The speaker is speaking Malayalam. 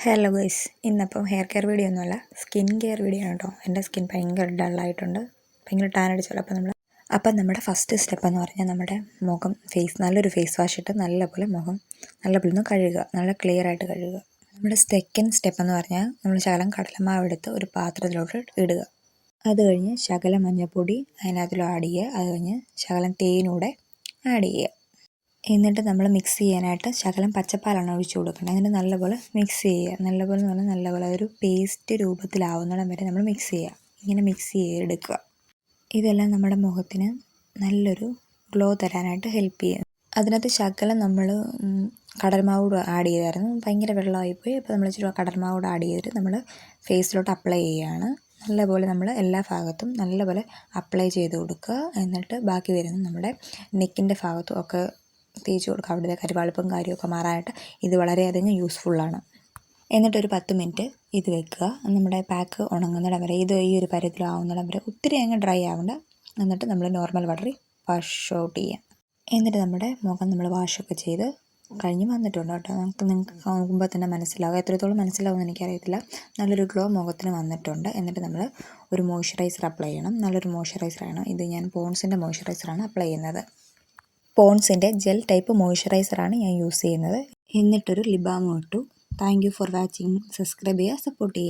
ഹലോ ഗൈസ്, ഇന്നപ്പം ഹെയർ കെയർ വീഡിയോ ഒന്നുമല്ല, സ്കിൻ കെയർ വീഡിയോ ആണ് കേട്ടോ. എൻ്റെ സ്കിൻ ഭയങ്കര ഡള്ളായിട്ടുണ്ട്, ഭയങ്കര ടാൻ അടിച്ചോളൂ. അപ്പം നമ്മുടെ ഫസ്റ്റ് സ്റ്റെപ്പ് എന്ന് പറഞ്ഞാൽ നമ്മുടെ മുഖം നല്ലൊരു ഫേസ് വാഷ് ഇട്ട് നല്ലപോലെ മുഖം നല്ലപോലെ ഒന്ന് കഴുകുക, നല്ല ക്ലിയർ ആയിട്ട് കഴുകുക. നമ്മുടെ സെക്കൻഡ് സ്റ്റെപ്പ് എന്ന് പറഞ്ഞാൽ നമ്മൾ ശകലം കടലമാവ് എടുത്ത് ഒരു പാത്രത്തിലോട്ട് ഇടുക. അത് കഴിഞ്ഞ് ശകലം മഞ്ഞൾപ്പൊടി അതിനകത്തിൽ ആഡ് ചെയ്യുക. അത് കഴിഞ്ഞ് ശകലം തേനൂടെ ആഡ് ചെയ്യുക. എന്നിട്ട് നമ്മൾ മിക്സ് ചെയ്യാനായിട്ട് ശകലം പച്ചപ്പാലാണ് ഒഴിച്ചു കൊടുക്കുന്നത്. എന്നിട്ട് നല്ലപോലെ മിക്സ് ചെയ്യുക. നല്ലപോലെ എന്ന് പറഞ്ഞാൽ നല്ലപോലെ ഒരു പേസ്റ്റ് രൂപത്തിലാവുന്നിടം വരെ നമ്മൾ മിക്സ് ചെയ്യുക. ഇങ്ങനെ മിക്സ് ചെയ്തെടുക്കുക. ഇതെല്ലാം നമ്മുടെ മുഖത്തിന് നല്ലൊരു ഗ്ലോ തരാനായിട്ട് ഹെൽപ്പ് ചെയ്യും. അതിനകത്ത് ശകലം നമ്മൾ കടൽമാവ് ആഡ് ചെയ്തായിരുന്നു, ഭയങ്കര വെള്ളമായിപ്പോയി. അപ്പോൾ നമ്മൾ ഇച്ചിരി കടൽമാവ് ആഡ് ചെയ്തിട്ട് നമ്മൾ ഫേസിലോട്ട് അപ്ലൈ ചെയ്യുകയാണ്. നല്ലപോലെ നമ്മൾ എല്ലാ ഭാഗത്തും നല്ലപോലെ അപ്ലൈ ചെയ്ത് കൊടുക്കുക. എന്നിട്ട് ബാക്കി വരുന്ന നമ്മുടെ നെക്കിൻ്റെ ഭാഗത്തും ഒക്കെ തേച്ച് കൊടുക്കുക. അവിടുത്തെ കരിവാളിപ്പും കാര്യമൊക്കെ മാറാനായിട്ട് ഇത് വളരെയധികം യൂസ്ഫുള്ളാണ്. എന്നിട്ടൊരു 10 മിനിറ്റ് ഇത് വെക്കുക. നമ്മുടെ പാക്ക് ഉണങ്ങുന്നിടം വരെ, ഇത് ഈ ഒരു പരുവത്തിലാവുന്നിടം വരെ, ഒത്തിരി അങ്ങ് ഡ്രൈ ആവണ്ട. എന്നിട്ട് നമ്മൾ നോർമൽ വാട്ടറിൽ വാഷ് ഔട്ട് ചെയ്യാം. എന്നിട്ട് നമ്മുടെ മുഖം നമ്മൾ വാഷൊക്കെ ചെയ്ത് കഴിഞ്ഞ് വന്നിട്ടുണ്ട് കേട്ടോ. നിങ്ങൾക്ക് നോക്കുമ്പോൾ തന്നെ മനസ്സിലാവും, എത്രത്തോളം മനസ്സിലാവുമെന്ന് എനിക്കറിയത്തില്ല. നല്ലൊരു ഗ്ലോ മുഖത്തിന് വന്നിട്ടുണ്ട്. എന്നിട്ട് നമ്മൾ ഒരു മോയ്സ്ചറൈസർ അപ്ലൈ ചെയ്യണം. നല്ലൊരു മോയ്സ്ചറൈസറാണ് ഇത്. ഞാൻ പോൺസിൻ്റെ മോയ്സ്ചറൈസറാണ് അപ്ലൈ ചെയ്യുന്നത്. പോൺസിൻ്റെ ജെൽ ടൈപ്പ് മോയ്സ്ചറൈസറാണ് ഞാൻ യൂസ് ചെയ്യുന്നത്. എന്നിട്ടൊരു ലിപ് ബാമും ഇട്ടു. Thank you for watching. Subscribe ചെയ്യുക, സപ്പോർട്ട് ചെയ്യുക.